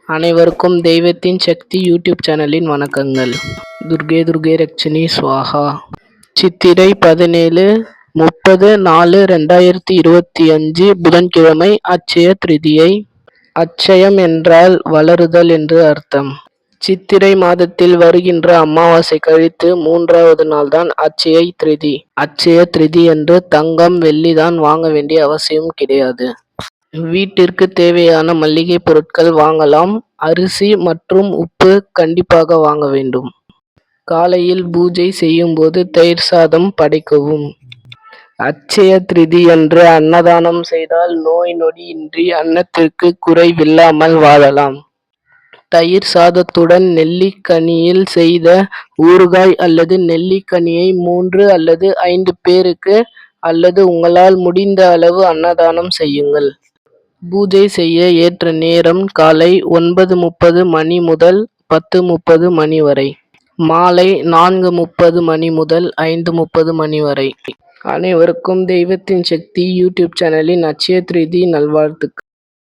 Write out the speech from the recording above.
அனைவருக்கும் தெய்வத்தின் சக்தி யூடியூப் சேனலின் வணக்கங்கள். துர்கே துர்கே ரட்சணி ஸ்வாஹா. சித்திரை 17-30-4-2025 புதன்கிழமை அட்சய திருதியை. அட்சயம் என்றால் வளருதல் என்று அர்த்தம். சித்திரை மாதத்தில் வருகின்ற அமாவாசை கழித்து 3வது நாள்தான் அட்சய திருதி. அட்சய திருதி என்று தங்கம் வெள்ளிதான் வாங்க வேண்டிய அவசியம் கிடையாது. வீட்டிற்கு தேவையான மளிகை பொருட்கள் வாங்கலாம். அரிசி மற்றும் உப்பு கண்டிப்பாக வாங்க வேண்டும். காலையில் பூஜை செய்யும்போது தயிர் சாதம் படைக்கவும். அட்சய திருதி அன்று அன்னதானம் செய்தால் நோய் நொடி இன்றி அன்னத்திற்கு குறைவில்லாமல் வாழலாம். தயிர் சாதத்துடன் நெல்லிக்கனியில் செய்த ஊறுகாய் அல்லது நெல்லிக்கனியை 3 அல்லது 5 பேருக்கு அல்லது உங்களால் முடிந்த அளவு அன்னதானம் செய்யுங்கள். பூஜை செய்ய ஏற்ற நேரம் காலை 9:30 மணி முதல் 10:30 மணி வரை. மாலை 4:30 மணி முதல் 5:30 மணி வரை. அனைவருக்கும் தெய்வத்தின் சக்தி யூடியூப் சேனலின் அட்சய திருதி நல்வாழ்த்துக்கள்.